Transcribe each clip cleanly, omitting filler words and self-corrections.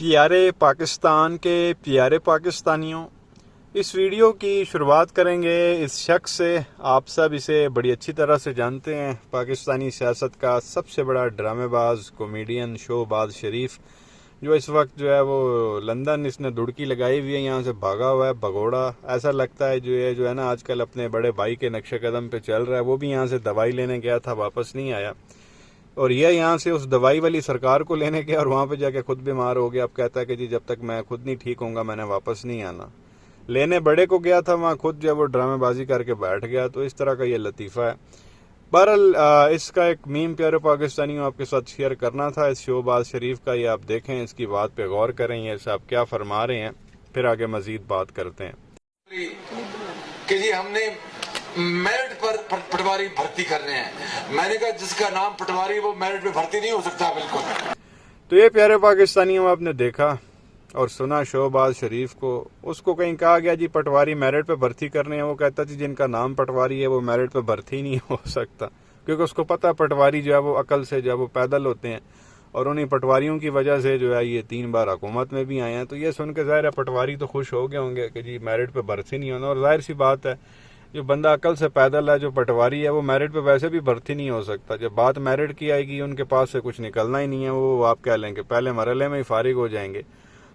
پیارے پاکستان کے پیارے پاکستانیوں، اس ویڈیو کی شروعات کریں گے اس شخص سے۔ آپ سب اسے بڑی اچھی طرح سے جانتے ہیں، پاکستانی سیاست کا سب سے بڑا ڈرامے باز، کامیڈین، شو باز شریف، جو اس وقت جو ہے وہ لندن اس نے دڑکی لگائی ہوئی ہے، یہاں سے بھاگا ہوا ہے بھگوڑا۔ ایسا لگتا ہے جو ہے نا آج کل اپنے بڑے بھائی کے نقش قدم پہ چل رہا ہے۔ وہ بھی یہاں سے دوائی لینے گیا تھا، واپس نہیں آیا، اور یہ یہاں سے اس دوائی والی سرکار کو لینے گیا اور وہاں پہ جا کے خود بیمار ہو گیا۔ اب کہتا ہے کہ جی جب تک میں خود نہیں ٹھیک ہوں گا میں نے واپس نہیں آنا۔ لینے بڑے کو گیا تھا، وہاں خود جب وہ ڈرامے بازی کر کے بیٹھ گیا۔ تو اس طرح کا یہ لطیفہ ہے۔ بہرحال اس کا ایک میم پیارے پاکستانیوں آپ کے ساتھ شیئر کرنا تھا اس شو باز شریف کا۔ یہ آپ دیکھیں، اس کی بات پہ غور کریں، یہ صاحب کیا فرما رہے ہیں، پھر آگے مزید بات کرتے ہیں۔ کہ جی ہم نے میرٹ پر پٹواری بھرتی کر رہے ہیں۔ میں نے کہا جس کا نام پٹواری وہ میرٹ پہ بھرتی نہیں ہو سکتا بالکل۔ تو یہ پیارے پاکستانیوں آپ نے دیکھا اور سنا شو باز شریف کو، اس کو کہیں کہا گیا جی پٹواری میرٹ پہ بھرتی کرنے ہیں، وہ کہتا جی جن کا نام پٹواری ہے وہ میرٹ پہ بھرتی نہیں ہو سکتا، کیونکہ اس کو پتہ پٹواری جو ہے وہ عقل سے جو ہے وہ پیدل ہوتے ہیں، اور انہیں پٹواریوں کی وجہ سے جو ہے یہ 3 بار حکومت میں بھی آئے ہیں۔ تو یہ سن کے ظاہر ہے پٹواری تو خوش ہو گئے ہوں گے کہ جی میرٹ پہ بھرتی نہیں ہونا، اور ظاہر سی بات ہے جو بندہ عقل سے پیدل ہے، جو پٹواری ہے، وہ میرٹ پہ ویسے بھی بھرتی نہیں ہو سکتا۔ جب بات میرٹ کی آئے گی ان کے پاس سے کچھ نکلنا ہی نہیں ہے، وہ آپ کہہ لیں کہ پہلے مرحلے میں ہی فارغ ہو جائیں گے۔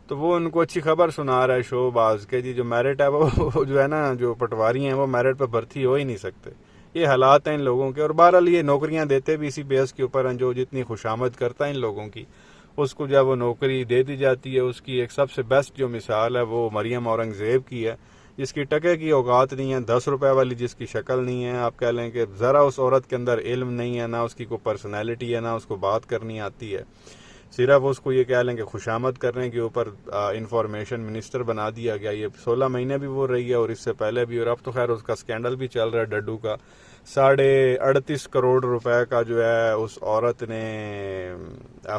تو وہ ان کو اچھی خبر سنا رہا ہے شو باز کہ جی جو میرٹ ہے وہ جو ہے نا جو پٹواری ہیں وہ میرٹ پہ بھرتی ہو ہی نہیں سکتے۔ یہ حالات ہیں ان لوگوں کے، اور بہرحال یہ نوکریاں دیتے بھی اسی بیس کے اوپر ہیں، جو جتنی خوشامد کرتا ہے ان لوگوں کی اس کو جب وہ نوکری دے دی جاتی ہے۔ اس کی ایک سب سے بیسٹ جو مثال ہے وہ مریم اورنگزیب کی ہے، جس کی ٹکے کی اوقات نہیں ہے، 10 روپے والی جس کی شکل نہیں ہے۔ آپ کہہ لیں کہ ذرا اس عورت کے اندر علم نہیں ہے، نہ اس کی کوئی پرسنالٹی ہے، نہ اس کو بات کرنی آتی ہے، صرف اس کو یہ کہہ لیں کہ خوشامد کرنے کے اوپر انفارمیشن منسٹر بنا دیا گیا۔ یہ 16 مہینے بھی وہ رہی ہے اور اس سے پہلے بھی، اور اب تو خیر اس کا سکینڈل بھی چل رہا ہے ڈڈو کا۔ 38.5 کروڑ روپے کا جو ہے اس عورت نے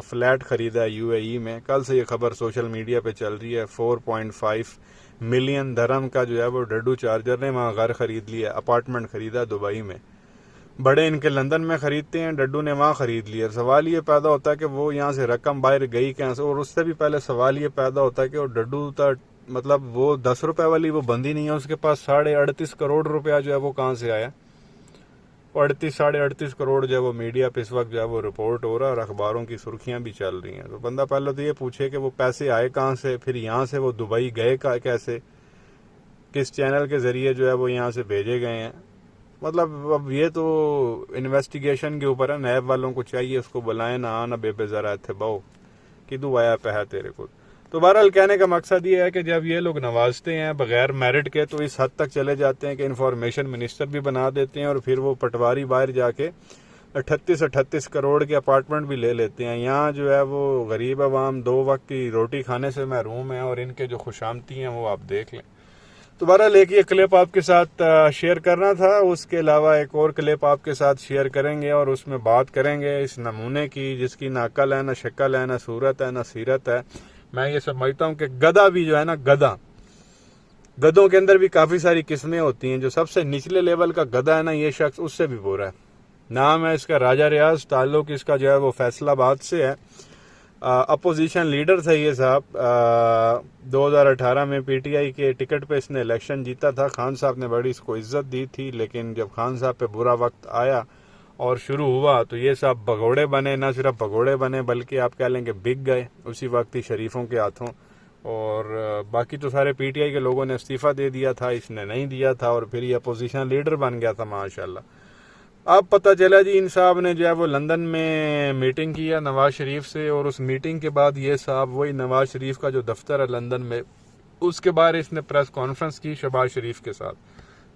فلیٹ خریدا ہے UAE میں۔ کل سے یہ خبر سوشل میڈیا پہ چل رہی ہے۔ 4.5 ملین درہم کا جو ہے وہ ڈڈو چارجر نے وہاں گھر خرید لیا، اپارٹمنٹ خریدا دبئی میں۔ بڑے ان کے لندن میں خریدتے ہیں، ڈڈو نے وہاں خرید لیا۔ سوال یہ پیدا ہوتا ہے کہ وہ یہاں سے رقم باہر گئی کہاں سے، اور اس سے بھی پہلے سوال یہ پیدا ہوتا ہے کہ وہ ڈڈو مطلب وہ 10 روپے والی وہ بندی نہیں ہے، اس کے پاس 38.5 کروڑ روپیہ جو ہے وہ کہاں سے آیا۔ 38.5 کروڑ جو ہے وہ میڈیا پہ اس وقت جو ہے وہ رپورٹ ہو رہا ہے اور اخباروں کی سرخیاں بھی چل رہی ہیں۔ تو بندہ پہلے تو یہ پوچھے کہ وہ پیسے آئے کہاں سے، پھر یہاں سے وہ دبئی گئے کیسے، کس چینل کے ذریعے جو ہے وہ یہاں سے بھیجے گئے ہیں۔ مطلب اب یہ تو انویسٹیگیشن کے اوپر ہے، نیب والوں کو چاہیے اس کو بلائیں نہ آنا بے بے ذرا تھے باؤ کدو آیا پہ تیرے کو۔ تو بہرحال کہنے کا مقصد یہ ہے کہ جب یہ لوگ نوازتے ہیں بغیر میرٹ کے تو اس حد تک چلے جاتے ہیں کہ انفارمیشن منسٹر بھی بنا دیتے ہیں، اور پھر وہ پٹواری باہر جا کے 38 کروڑ کے اپارٹمنٹ بھی لے لیتے ہیں۔ یہاں جو ہے وہ غریب عوام 2 وقت کی روٹی کھانے سے محروم ہیں، اور ان کے جو خوشامدی ہیں وہ آپ دیکھ لیں۔ تو بہرحال ایک یہ کلپ آپ کے ساتھ شیئر کرنا تھا، اس کے علاوہ ایک اور کلپ آپ کے ساتھ شیئر کریں گے اور اس میں بات کریں گے اس نمونے کی جس کی نہ عقل ہے، نہ شکل ہے، نہ صورت ہے، نہ سیرت ہے۔ میں یہ سمجھتا ہوں کہ گدھا بھی جو ہے نا، گدھوں کے اندر بھی کافی ساری قسمیں ہوتی ہیں۔ جو سب سے نچلے لیول کا گدھا ہے نا، یہ شخص اس سے بھی برا ہے۔ نام ہے اس کا راجہ ریاض، تعلق اس کا جو ہے وہ فیصل آباد سے ہے۔ اپوزیشن لیڈر تھے یہ صاحب۔ 2018 میں PTI کے ٹکٹ پہ اس نے الیکشن جیتا تھا۔ خان صاحب نے بڑی اس کو عزت دی تھی، لیکن جب خان صاحب پہ برا وقت آیا اور شروع ہوا تو یہ صاحب بھگوڑے بنے، نہ صرف بھگوڑے بنے بلکہ آپ کہہ لیں کہ بک گئے اسی وقت ہی شریفوں کے ہاتھوں، اور باقی تو سارے PTI کے لوگوں نے استعفیٰ دے دیا تھا، اس نے نہیں دیا تھا، اور پھر یہ اپوزیشن لیڈر بن گیا تھا ماشاءاللہ۔ اب پتہ چلا جی ان صاحب نے جو ہے وہ لندن میں میٹنگ کیا نواز شریف سے، اور اس میٹنگ کے بعد یہ صاحب وہی نواز شریف کا جو دفتر ہے لندن میں، اس کے باہر اس نے پریس کانفرنس کی شہباز شریف کے ساتھ۔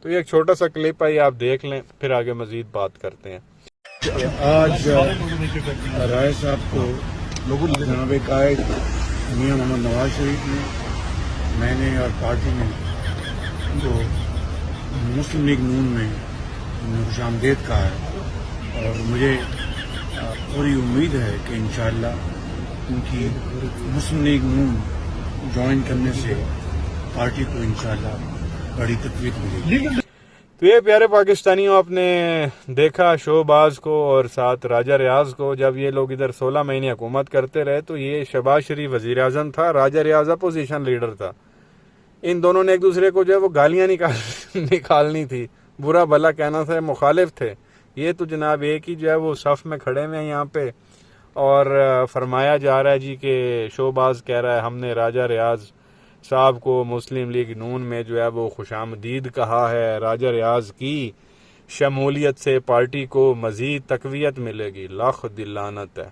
تو یہ ایک چھوٹا سا کلپ ہے، یہ آپ دیکھ لیں، پھر آگے مزید بات کرتے ہیں۔ آج رائے صاحب کو جناب قائد میاں محمد نواز شریف نے، میں نے اور پارٹی نے تو مسلم لیگ نون میں خوش آمدید کہا ہے، اور مجھے پوری امید ہے کہ انشاءاللہ ان کی مسلم لیگ نون جوائن کرنے سے پارٹی کو انشاءاللہ بڑی تقویت ملے گی۔ تو یہ پیارے پاکستانیوں، آپ نے دیکھا شہباز کو اور ساتھ راجہ ریاض کو، جب یہ لوگ ادھر 16 مہینے حکومت کرتے رہے تو یہ شہباز شریف وزیر اعظم تھا، راجہ ریاض اپوزیشن لیڈر تھا. ان دونوں نے ایک دوسرے کو جو ہے وہ گالیاں نکالنی تھی، برا بھلا کہنا تھا، مخالف تھے. یہ تو جناب ایک ہی جو ہے وہ صف میں کھڑے ہوئے ہیں یہاں پہ، اور فرمایا جا رہا ہے جی کہ شہباز کہہ رہا ہے ہم نے راجہ ریاض صاحب کو مسلم لیگ نون میں جو ہے وہ خوش آمدید کہا ہے، راجہ ریاض کی شمولیت سے پارٹی کو مزید تقویت ملے گی. لاکھ دل لعنت ہے،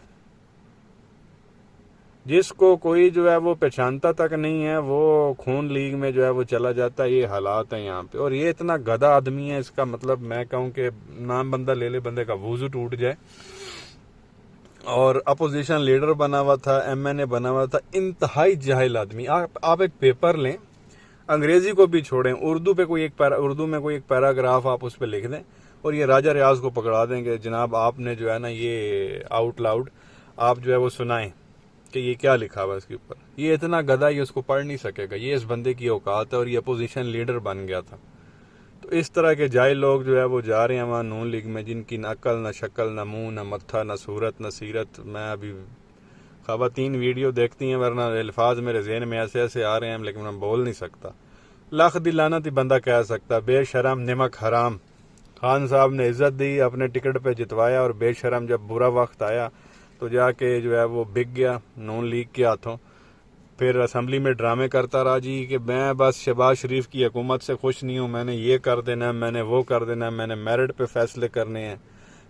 جس کو کوئی جو ہے وہ پہچانتا تک نہیں ہے وہ خون لیگ میں جو ہے وہ چلا جاتا ہے. یہ حالات ہیں یہاں پہ، اور یہ اتنا گدھا آدمی ہے، اس کا مطلب میں کہوں کہ نام بندہ لے لے بندے کا وضو ٹوٹ جائے. اور اپوزیشن لیڈر بنا ہوا تھا، ایم این اے بنا ہوا تھا، انتہائی جاہل آدمی. آپ ایک پیپر لیں، انگریزی کو بھی چھوڑیں، اردو میں کوئی ایک پیراگراف آپ اس پہ لکھ دیں اور یہ راجہ ریاض کو پکڑا دیں کہ جناب آپ نے جو ہے نا یہ آؤٹ لاؤڈ آپ جو ہے وہ سنائیں کہ یہ کیا لکھا ہوا اس کے اوپر. یہ اتنا گدھا یہ اس کو پڑھ نہیں سکے گا. یہ اس بندے کی اوقات ہے اور یہ اپوزیشن لیڈر بن گیا تھا. تو اس طرح کے جاہل لوگ جو ہے وہ جا رہے ہیں وہاں نون لیگ میں، جن کی نہ عقل نہ شکل نہ منہ نہ متھا نہ صورت نہ سیرت. میں ابھی خواتین ویڈیو دیکھتی ہیں ورنہ الفاظ میرے ذہن میں ایسے آ رہے ہیں لیکن میں بول نہیں سکتا. لاکھ دی لعنت ہی بندہ کہہ سکتا. بے شرم نمک حرام. خان صاحب نے عزت دی، اپنے ٹکٹ پہ جتوایا، اور بے شرم جب برا وقت آیا تو جا کے جو ہے وہ بک گیا نون لیگ کے ہاتھوں. پھر اسمبلی میں ڈرامے کرتا رہا جی کہ میں بس شہباز شریف کی حکومت سے خوش نہیں ہوں، میں نے یہ کر دینا ہے، میں نے وہ کر دینا ہے، میں نے میرٹ پہ فیصلے کرنے ہیں.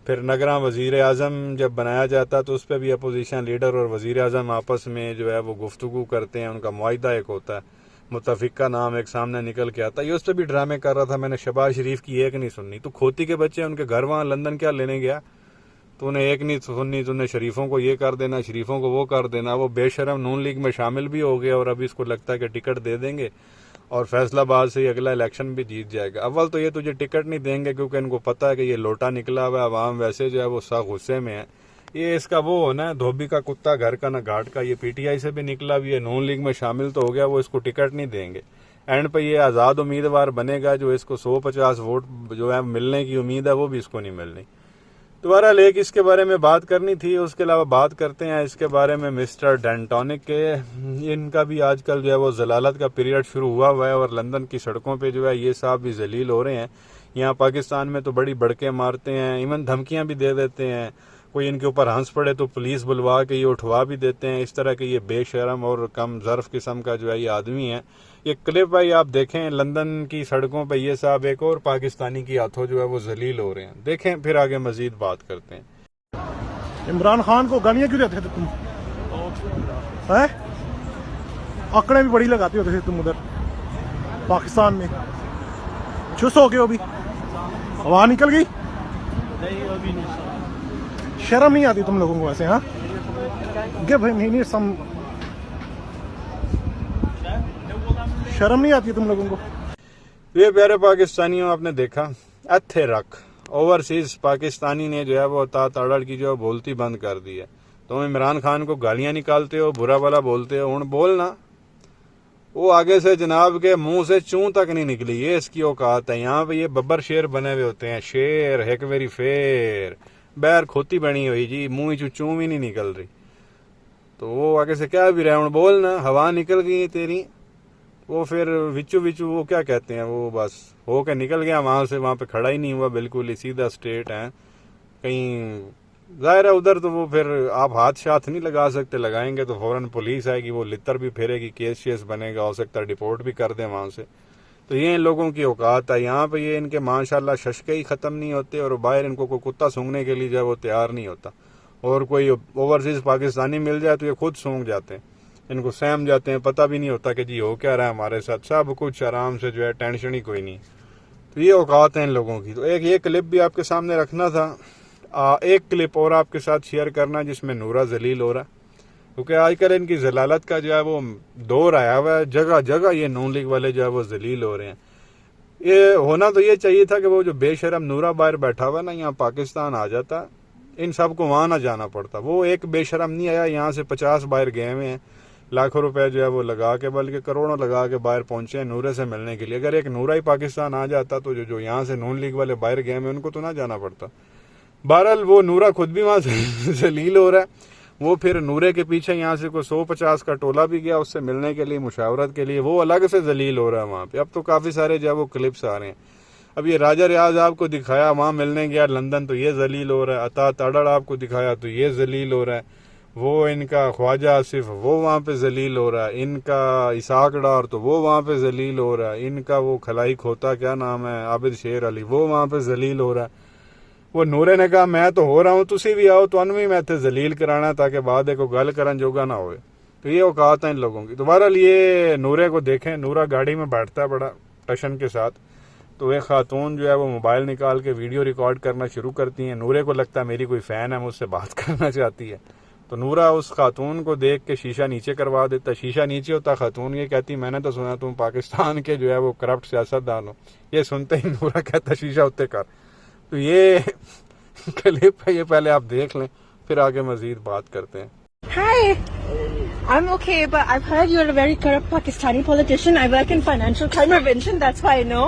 پھر نگراں وزیر اعظم جب بنایا جاتا تو اس پہ بھی اپوزیشن لیڈر اور وزیر اعظم آپس میں جو ہے وہ گفتگو کرتے ہیں، ان کا معاہدہ ایک ہوتا ہے، متفقہ نام ایک سامنے نکل کے آتا ہے. یہ اس پہ بھی ڈرامے کر رہا تھا، میں نے شہباز شریف کی ایک نہیں سننی. تو کھوتی کے بچے ان کے گھر وہاں لندن کیا لینے گیا؟ تو انہیں ایک نہیں سننی، تو انہیں شریفوں کو یہ کر دینا، شریفوں کو وہ کر دینا. وہ بے شرم نون لیگ میں شامل بھی ہو گیا اور ابھی اس کو لگتا ہے کہ ٹکٹ دے دیں گے اور فیصلہ آباد سے اگلا الیکشن بھی جیت جائے گا. اول تو یہ تجھے ٹکٹ نہیں دیں گے کیونکہ ان کو پتہ ہے کہ یہ لوٹا نکلا ہوا ہے، عوام ویسے جو ہے وہ سخت غصے میں ہے. یہ اس کا وہ ہونا ہے دھوبی کا کتا گھر کا نہ گھاٹ کا. یہ پی ٹی آئی سے بھی نکلا بھی ہے، نون لیگ میں شامل تو ہو گیا، وہ اس کو ٹکٹ نہیں دیں گے. اینڈ پہ یہ آزاد امیدوار بنے گا جو اس کو 150 ووٹ جو ہے ملنے کی امید ہے وہ بھی اس کو نہیں ملنی. دوبارہ لیک اس کے بارے میں بات کرنی تھی. اس کے علاوہ بات کرتے ہیں اس کے بارے میں مسٹر ڈینٹونک کے. ان کا بھی آج کل جو ہے وہ ضلالت کا پیریڈ شروع ہوا ہے اور لندن کی سڑکوں پہ جو ہے یہ صاحب بھی ذلیل ہو رہے ہیں. یہاں پاکستان میں تو بڑی بڑکیں مارتے ہیں، ایون دھمکیاں بھی دے دیتے ہیں. کوئی ان کے اوپر ہنس پڑے تو پولیس بلوا کے یہ اٹھوا بھی دیتے ہیں. اس طرح کے یہ بے شرم اور کم ظرف قسم کا جو ہے یہ آدمی ہے. یہ کلپ بھائی آپ دیکھیں، لندن کی سڑکوں پہ یہ صاحب ایک اور پاکستانی کی ہاتھوں جو ہے وہ ذلیل ہو رہے ہیں. دیکھیں پھر آگے مزید بات کرتے ہیں. عمران خان کو گالیاں کیوں دیتے تھے تم؟ آکڑیں بھی بڑی لگاتے ہوتے تھے تم ادھر پاکستان میں. چست ہو گئے ہو بھی؟ ہوا نکل گئی؟ شرم نہیں آتی تم لوگوں کو ایسے؟ ہاں شرم نہیں آتی تم لوگوں کو؟ یہ پیارے پاکستانیوں، آپ نے دیکھا اتھے رکھ اوورسیز پاکستانی نے جو ہے وہ تاڑڑ کی جو بولتی بند کر دی ہے. تم عمران خان کو گالیاں نکالتے ہو، برا بھلا بولتے ہو، بولنا وہ آگے سے جناب کے منہ سے چون تک نہیں نکلی. یہ اس کی اوقات ہے. یہاں پہ یہ ببر شیر بنے ہوئے ہوتے ہیں، شیر ہیک ویری فیر، بیر کھوتی بنی ہوئی جی، منہ چون بھی نہیں نکل رہی. تو وہ آگے سے کیا بھی رہے، بولنا ہوا نکل گئی تیری. وہ پھر وچو وہ کیا کہتے ہیں، وہ بس ہو کے نکل گیا وہاں سے، وہاں پہ کھڑا ہی نہیں ہوا، بالکل ہی سیدھا اسٹریٹ ہے. کہیں ظاہر ہے ادھر تو وہ پھر آپ ہاتھ شاتھ نہیں لگا سکتے، لگائیں گے تو فوراً پولیس آئے گی، وہ لتر بھی پھیرے گی، کیس شیس بنے گا، ہو سکتا ہے ڈپورٹ بھی کر دیں وہاں سے. تو یہ ان لوگوں کی اوقات ہے. یہاں پہ یہ ان کے ماشاءاللہ ششکے ہی ختم نہیں ہوتے اور باہر ان کو کوئی کتا سونگنے کے لیے جو ہے وہ تیار نہیں ہوتا. اور کوئی اوورسیز پاکستانی مل جائے تو یہ خود سونگ جاتے ہیں، ان کو سہم جاتے ہیں، پتہ بھی نہیں ہوتا کہ جی ہو کیا رہا ہے ہمارے ساتھ، سب کچھ آرام سے جو ہے، ٹینشن ہی کوئی نہیں. تو یہ اوقات ہیں ان لوگوں کی. تو ایک یہ کلپ بھی آپ کے سامنے رکھنا تھا. ایک کلپ اور آپ کے ساتھ شیئر کرنا جس میں نورا ذلیل ہو رہا ہے، کیونکہ آج کل ان کی ذلالت کا جو ہے وہ دور آیا ہوا ہے. جگہ جگہ یہ نون لیگ والے جو ہے وہ ذلیل ہو رہے ہیں. یہ ہونا تو یہ چاہیے تھا کہ وہ جو بے شرم نورا باہر بیٹھا ہوا نا یہاں پاکستان آ جاتا، ان سب کو وہاں نہ جانا پڑتا. وہ ایک بے شرم نہیں آیا، یہاں سے 50 باہر گئے ہوئے ہیں. لاکھوں روپے جو ہے وہ لگا کے بلکہ کروڑوں لگا کے باہر پہنچے ہیں نورے سے ملنے کے لیے. اگر ایک نورا ہی پاکستان آ جاتا تو جو یہاں سے نون لیگ والے باہر گئے ہیں ان کو تو نہ جانا پڑتا. بہرحال وہ نورا خود بھی وہاں سے ذلیل ہو رہا ہے. وہ پھر نورے کے پیچھے یہاں سے کوئی 150 کا ٹولہ بھی گیا اس سے ملنے کے لیے مشاورت کے لیے, وہ الگ سے ذلیل ہو رہا ہے وہاں پہ. اب تو کافی سارے جو ہے وہ کلپس آ رہے ہیں. اب یہ راجہ ریاض آپ کو دکھایا وہاں ملنے گیا لندن تو یہ ذلیل ہو رہا ہے. عطا تاڑڑ آپ کو دکھایا تو یہ ذلیل ہو رہا ہے. وہ ان کا خواجہ آصف وہ وہاں پہ ذلیل ہو رہا ہے. ان کا اسحاق ڈار تو وہ وہاں پہ ذلیل ہو رہا ہے. ان کا وہ کھلائی کھوتا کیا نام ہے عابد شیر علی وہ وہاں پہ ذلیل ہو رہا ہے. وہ نورے نے کہا میں تو ہو رہا ہوں تسی بھی آؤ تو انوی میں تھے ذلیل کرانا تاکہ بعد کو گل کرن جوگا نہ ہوئے. تو یہ اوقات ہیں ان لوگوں کی. تو بہرحال یہ نورے کو دیکھیں, نورا گاڑی میں بیٹھتا ہے بڑا ٹشن کے ساتھ, تو ایک خاتون جو ہے وہ موبائل نکال کے ویڈیو ریکارڈ کرنا شروع کرتی ہیں. نورے کو لگتا ہے میری کوئی فین ہے مجھ سے بات کرنا چاہتی ہے, تو نورا اس خاتون کو دیکھ کے شیشہ نیچے کروا دیتا. شیشہ نیچے ہوتا, خاتون یہ کہتی میں نے تو سنا تم پاکستان کے جو ہے وہ کرپٹ سیاستدان ہو. یہ سنتے ہی نورا کہتا شیشہ اتنے کر. تو یہ کلپ ہے, یہ پہلے آپ دیکھ لیں پھر آگے مزید بات کرتے ہیں. Hi. I'm okay, but I've heard you're a very corrupt Pakistani politician. I work in financial crime prevention, that's why I know.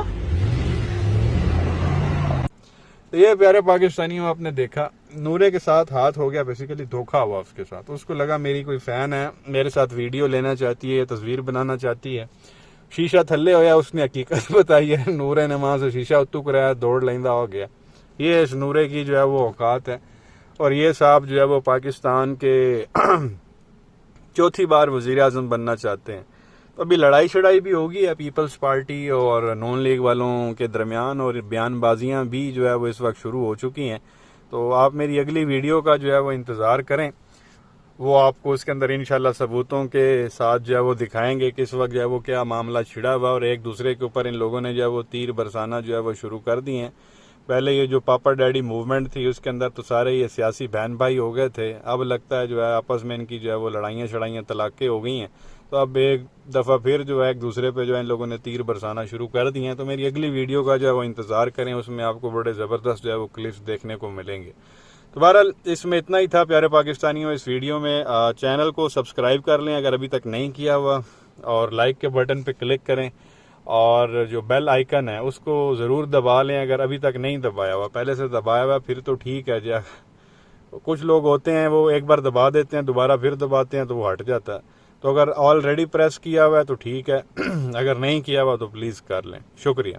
تو یہ پیارے پاکستانیوں آپ نے دیکھا نورے کے ساتھ ہاتھ ہو گیا, بیسیکلی دھوکا ہوا اس کے ساتھ. اس کو لگا میری کوئی فین ہے میرے ساتھ ویڈیو لینا چاہتی ہے, تصویر بنانا چاہتی ہے. شیشہ تھلے ہویا, اس نے حقیقت بتائی ہے. نورے نے وہاں سے شیشہ اتو کرایا, دوڑ لیندہ ہو گیا. یہ اس نورے کی جو ہے وہ اوقات ہے. اور یہ صاحب جو ہے وہ پاکستان کے چوتھی بار وزیر اعظم بننا چاہتے ہیں. تو ابھی لڑائی شڑائی بھی ہوگی ہے پیپلز پارٹی اور نون لیگ والوں کے درمیان, اور بیان بازیاں بھی جو ہے وہ اس وقت شروع ہو چکی ہیں. تو آپ میری اگلی ویڈیو کا جو ہے وہ انتظار کریں, وہ آپ کو اس کے اندر انشاءاللہ ثبوتوں کے ساتھ جو ہے وہ دکھائیں گے کہ اس وقت جو ہے وہ کیا معاملہ چھڑا ہوا, اور ایک دوسرے کے اوپر ان لوگوں نے جو ہے وہ تیر برسانا جو ہے وہ شروع کر دی ہیں. پہلے یہ جو پاپا ڈیڈی موومنٹ تھی اس کے اندر تو سارے یہ سیاسی بہن بھائی ہو گئے تھے. اب لگتا ہے جو ہے آپس میں ان کی جو ہے وہ لڑائیاں شڑائیاں طلاقیں ہو گئی ہیں. تو اب ایک دفعہ پھر جو ہے ایک دوسرے پہ جو ہے ان لوگوں نے تیر برسانا شروع کر دی ہیں. تو میری اگلی ویڈیو کا جو ہے وہ انتظار کریں, اس میں آپ کو بڑے زبردست جو ہے وہ کلپس دیکھنے کو ملیں گے. تو بہرحال اس میں اتنا ہی تھا پیارے پاکستانیوں. اس ویڈیو میں چینل کو سبسکرائب کر لیں اگر ابھی تک نہیں کیا ہوا, اور لائک کے بٹن پہ کلک کریں, اور جو بیل آئیکن ہے اس کو ضرور دبا لیں اگر ابھی تک نہیں دبایا ہوا. پہلے سے دبایا ہوا پھر تو ٹھیک ہے. کچھ لوگ ہوتے ہیں وہ ایک بار دبا دیتے ہیں دوبارہ پھر دباتے ہیں تو وہ ہٹ جاتا ہے. تو اگر آلریڈی پریس کیا ہوا ہے تو ٹھیک ہے, اگر نہیں کیا ہوا تو پلیز کر لیں. شکریہ.